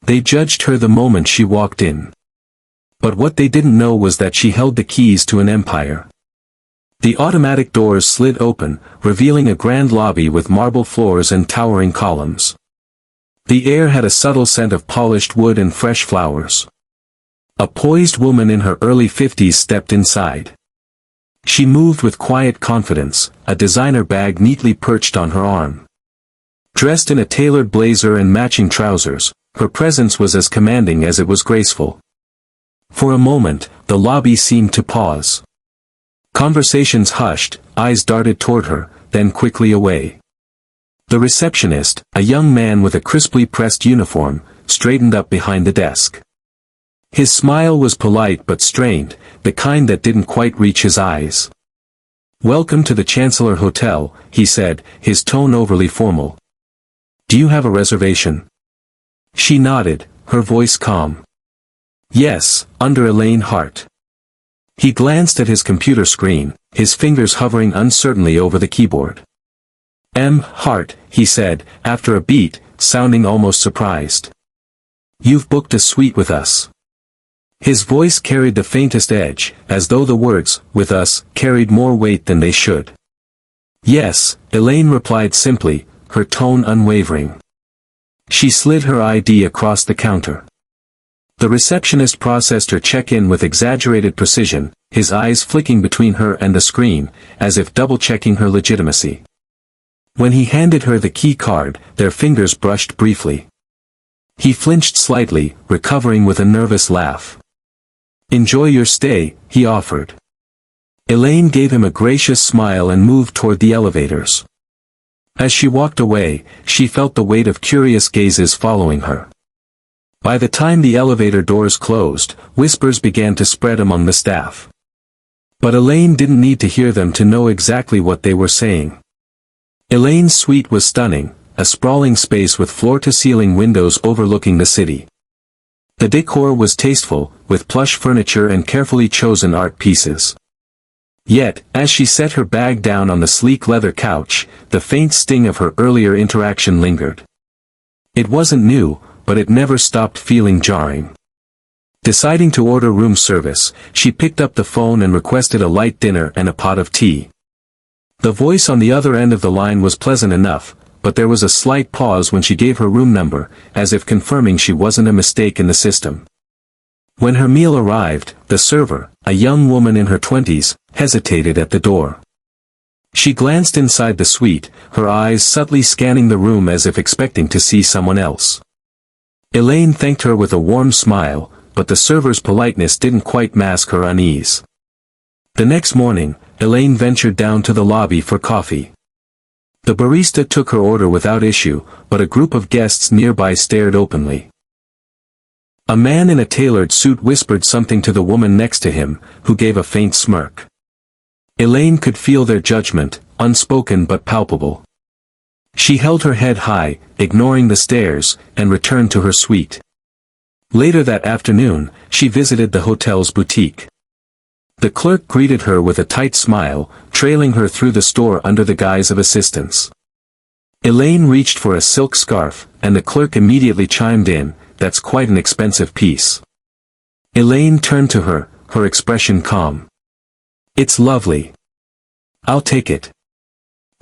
They judged her the moment she walked in. But what they didn't know was that she held the keys to an empire. The automatic doors slid open, revealing a grand lobby with marble floors and towering columns. The air had a subtle scent of polished wood and fresh flowers. A poised woman in her early 50s stepped inside. She moved with quiet confidence, a designer bag neatly perched on her arm. Dressed in a tailored blazer and matching trousers, her presence was as commanding as it was graceful. For a moment, the lobby seemed to pause. Conversations hushed, eyes darted toward her, then quickly away. The receptionist, a young man with a crisply pressed uniform, straightened up behind the desk. His smile was polite but strained, the kind that didn't quite reach his eyes. "Welcome to the Chancellor Hotel," he said, his tone overly formal. "Do you have a reservation?" She nodded, her voice calm. "Yes, under Elaine Hart." He glanced at his computer screen, his fingers hovering uncertainly over the keyboard. "M. Hart," he said, after a beat, sounding almost surprised. "You've booked a suite with us." His voice carried the faintest edge, as though the words, "with us," carried more weight than they should. "Yes," Elaine replied simply, her tone unwavering. She slid her ID across the counter. The receptionist processed her check-in with exaggerated precision, his eyes flicking between her and the screen, as if double-checking her legitimacy. When he handed her the key card, their fingers brushed briefly. He flinched slightly, recovering with a nervous laugh. "Enjoy your stay," he offered. Elaine gave him a gracious smile and moved toward the elevators. As she walked away, she felt the weight of curious gazes following her. By the time the elevator doors closed, whispers began to spread among the staff. But Elaine didn't need to hear them to know exactly what they were saying. Elaine's suite was stunning, a sprawling space with floor-to-ceiling windows overlooking the city. The decor was tasteful, with plush furniture and carefully chosen art pieces. Yet, as she set her bag down on the sleek leather couch, the faint sting of her earlier interaction lingered. It wasn't new, but it never stopped feeling jarring. Deciding to order room service, she picked up the phone and requested a light dinner and a pot of tea. The voice on the other end of the line was pleasant enough, but there was a slight pause when she gave her room number, as if confirming she wasn't a mistake in the system. When her meal arrived, the server, a young woman in her 20s, hesitated at the door. She glanced inside the suite, her eyes subtly scanning the room as if expecting to see someone else. Elaine thanked her with a warm smile, but the server's politeness didn't quite mask her unease. The next morning, Elaine ventured down to the lobby for coffee. The barista took her order without issue, but a group of guests nearby stared openly. A man in a tailored suit whispered something to the woman next to him, who gave a faint smirk. Elaine could feel their judgment, unspoken but palpable. She held her head high, ignoring the stares, and returned to her suite. Later that afternoon, she visited the hotel's boutique. The clerk greeted her with a tight smile, trailing her through the store under the guise of assistance. Elaine reached for a silk scarf, and the clerk immediately chimed in, "That's quite an expensive piece." Elaine turned to her, her expression calm. "It's lovely. I'll take it."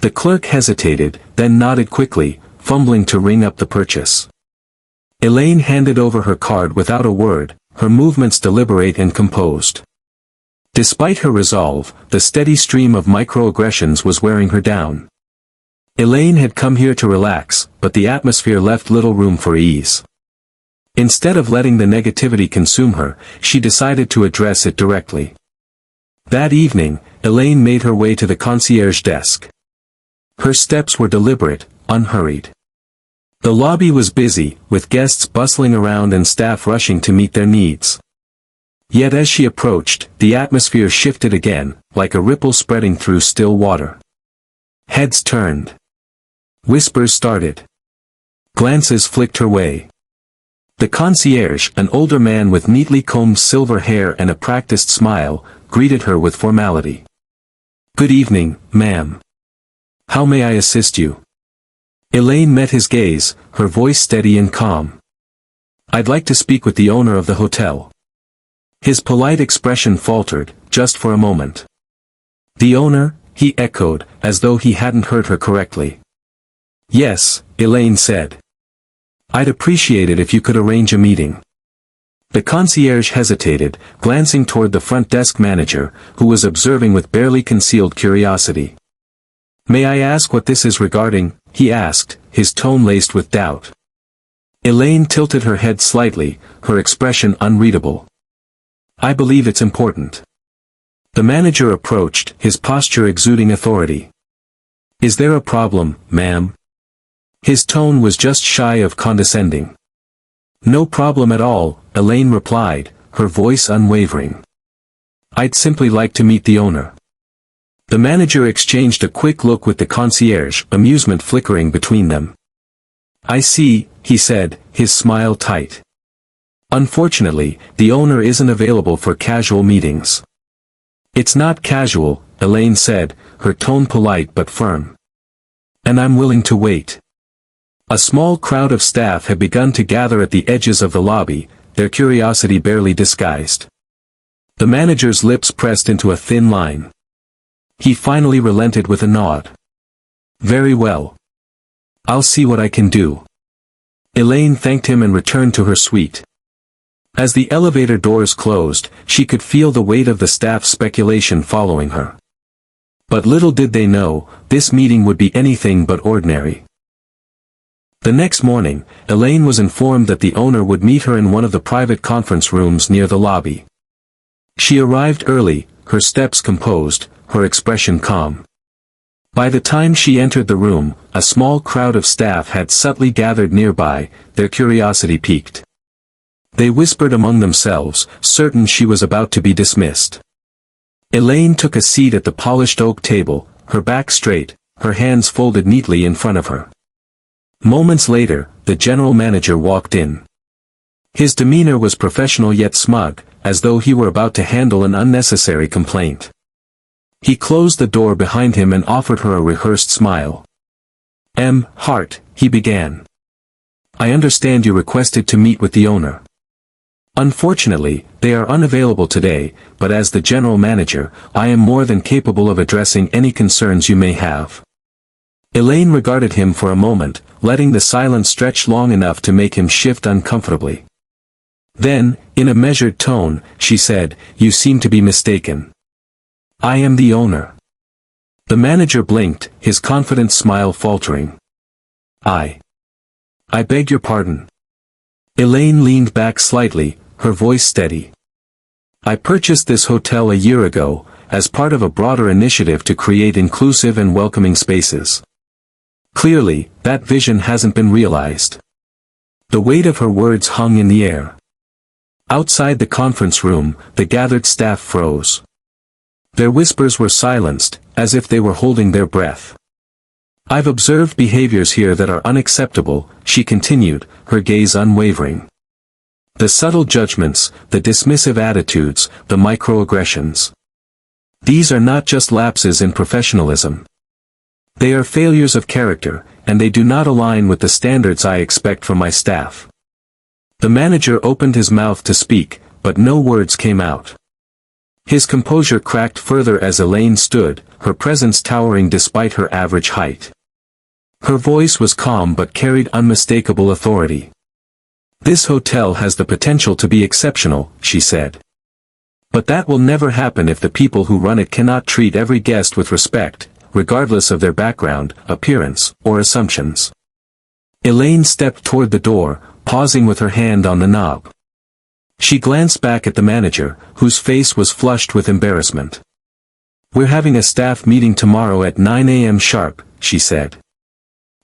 The clerk hesitated, then nodded quickly, fumbling to ring up the purchase. Elaine handed over her card without a word, her movements deliberate and composed. Despite her resolve, the steady stream of microaggressions was wearing her down. Elaine had come here to relax, but the atmosphere left little room for ease. Instead of letting the negativity consume her, she decided to address it directly. That evening, Elaine made her way to the concierge desk. Her steps were deliberate, unhurried. The lobby was busy, with guests bustling around and staff rushing to meet their needs. Yet as she approached, the atmosphere shifted again, like a ripple spreading through still water. Heads turned. Whispers started. Glances flicked her way. The concierge, an older man with neatly combed silver hair and a practiced smile, greeted her with formality. "Good evening, ma'am. How may I assist you?" Elaine met his gaze, her voice steady and calm. "I'd like to speak with the owner of the hotel." His polite expression faltered, just for a moment. "The owner?" he echoed, as though he hadn't heard her correctly. "Yes," Elaine said. "I'd appreciate it if you could arrange a meeting." The concierge hesitated, glancing toward the front desk manager, who was observing with barely concealed curiosity. "May I ask what this is regarding?" he asked, his tone laced with doubt. Elaine tilted her head slightly, her expression unreadable. "I believe it's important." The manager approached, his posture exuding authority. "Is there a problem, ma'am?" His tone was just shy of condescending. "No problem at all," Elaine replied, her voice unwavering. "I'd simply like to meet the owner." The manager exchanged a quick look with the concierge, amusement flickering between them. "I see," he said, his smile tight. "Unfortunately, the owner isn't available for casual meetings." "It's not casual," Elaine said, her tone polite but firm. "And I'm willing to wait." A small crowd of staff had begun to gather at the edges of the lobby, their curiosity barely disguised. The manager's lips pressed into a thin line. He finally relented with a nod. "Very well. I'll see what I can do." Elaine thanked him and returned to her suite. As the elevator doors closed, she could feel the weight of the staff's speculation following her. But little did they know, this meeting would be anything but ordinary. The next morning, Elaine was informed that the owner would meet her in one of the private conference rooms near the lobby. She arrived early, her steps composed, her expression calm. By the time she entered the room, a small crowd of staff had subtly gathered nearby, their curiosity piqued. They whispered among themselves, certain she was about to be dismissed. Elaine took a seat at the polished oak table, her back straight, her hands folded neatly in front of her. Moments later, the general manager walked in. His demeanor was professional yet smug, as though he were about to handle an unnecessary complaint. He closed the door behind him and offered her a rehearsed smile. "Hart," he began. "I understand you requested to meet with the owner. Unfortunately, they are unavailable today, but as the general manager, I am more than capable of addressing any concerns you may have." Elaine regarded him for a moment, letting the silence stretch long enough to make him shift uncomfortably. Then, in a measured tone, she said, "You seem to be mistaken. I am the owner." The manager blinked, his confident smile faltering. I beg your pardon." Elaine leaned back slightly, her voice steady. "I purchased this hotel a year ago, as part of a broader initiative to create inclusive and welcoming spaces. Clearly, that vision hasn't been realized." The weight of her words hung in the air. Outside the conference room, the gathered staff froze. Their whispers were silenced, as if they were holding their breath. "I've observed behaviors here that are unacceptable," she continued, her gaze unwavering. "The subtle judgments, the dismissive attitudes, the microaggressions. These are not just lapses in professionalism. They are failures of character, and they do not align with the standards I expect from my staff." The manager opened his mouth to speak, but no words came out. His composure cracked further as Elaine stood, her presence towering despite her average height. Her voice was calm but carried unmistakable authority. "This hotel has the potential to be exceptional," she said. "But that will never happen if the people who run it cannot treat every guest with respect, regardless of their background, appearance, or assumptions." Elaine stepped toward the door, pausing with her hand on the knob. She glanced back at the manager, whose face was flushed with embarrassment. "We're having a staff meeting tomorrow at 9 a.m. sharp," she said.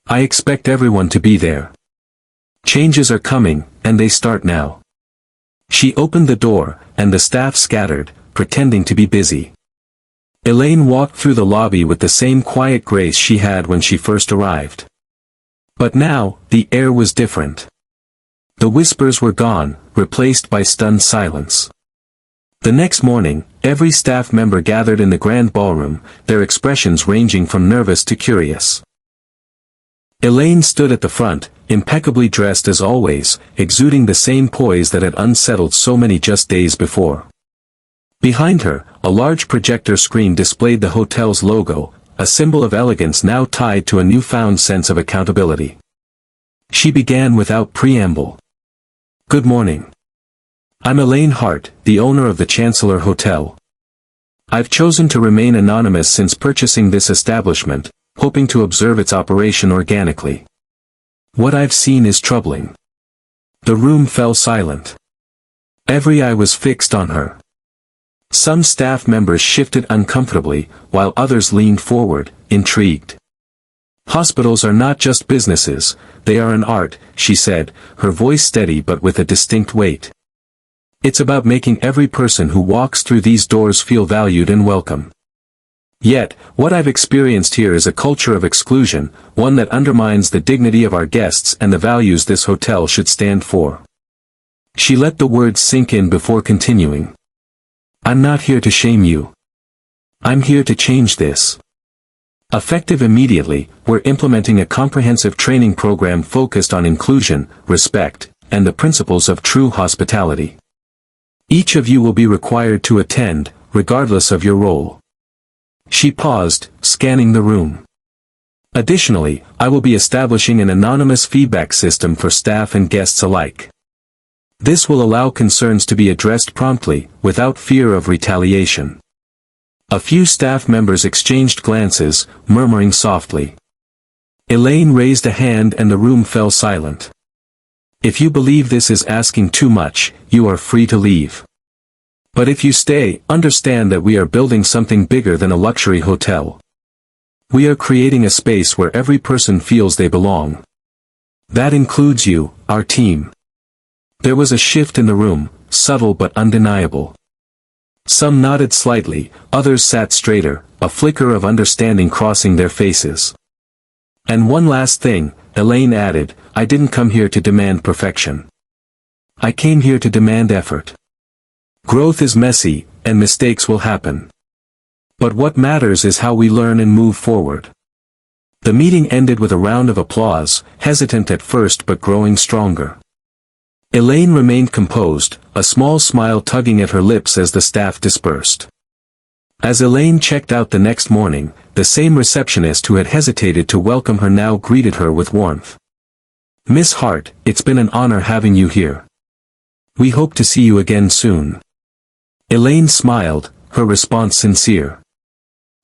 "I expect everyone to be there. Changes are coming, and they start now." She opened the door, and the staff scattered, pretending to be busy. Elaine walked through the lobby with the same quiet grace she had when she first arrived. But now, the air was different. The whispers were gone, replaced by stunned silence. The next morning, every staff member gathered in the grand ballroom, their expressions ranging from nervous to curious. Elaine stood at the front, impeccably dressed as always, exuding the same poise that had unsettled so many just days before. Behind her, a large projector screen displayed the hotel's logo, a symbol of elegance now tied to a newfound sense of accountability. She began without preamble. "Good morning. I'm Elaine Hart, the owner of the Chancellor Hotel. I've chosen to remain anonymous since purchasing this establishment, hoping to observe its operation organically. What I've seen is troubling." The room fell silent. Every eye was fixed on her. Some staff members shifted uncomfortably, while others leaned forward, intrigued. "Hospitals are not just businesses, they are an art," she said, her voice steady but with a distinct weight. "It's about making every person who walks through these doors feel valued and welcome. Yet, what I've experienced here is a culture of exclusion, one that undermines the dignity of our guests and the values this hotel should stand for." She let the words sink in before continuing. "I'm not here to shame you. I'm here to change this. Effective immediately, we're implementing a comprehensive training program focused on inclusion, respect, and the principles of true hospitality. Each of you will be required to attend, regardless of your role." She paused, scanning the room. "Additionally, I will be establishing an anonymous feedback system for staff and guests alike. This will allow concerns to be addressed promptly, without fear of retaliation." A few staff members exchanged glances, murmuring softly. Elaine raised a hand and the room fell silent. "If you believe this is asking too much, you are free to leave. But if you stay, understand that we are building something bigger than a luxury hotel. We are creating a space where every person feels they belong. That includes you, our team." There was a shift in the room, subtle but undeniable. Some nodded slightly, others sat straighter, a flicker of understanding crossing their faces. "And one last thing," Elaine added, "I didn't come here to demand perfection. I came here to demand effort. Growth is messy, and mistakes will happen. But what matters is how we learn and move forward." The meeting ended with a round of applause, hesitant at first but growing stronger. Elaine remained composed, a small smile tugging at her lips as the staff dispersed. As Elaine checked out the next morning, the same receptionist who had hesitated to welcome her now greeted her with warmth. "Miss Hart, it's been an honor having you here. We hope to see you again soon." Elaine smiled, her response sincere.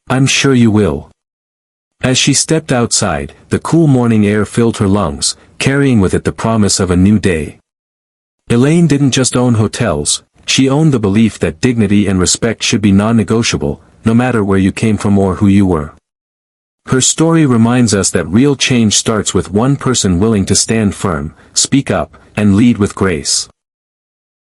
"I'm sure you will." As she stepped outside, the cool morning air filled her lungs, carrying with it the promise of a new day. Elaine didn't just own hotels, she owned the belief that dignity and respect should be non-negotiable, no matter where you came from or who you were. Her story reminds us that real change starts with one person willing to stand firm, speak up, and lead with grace.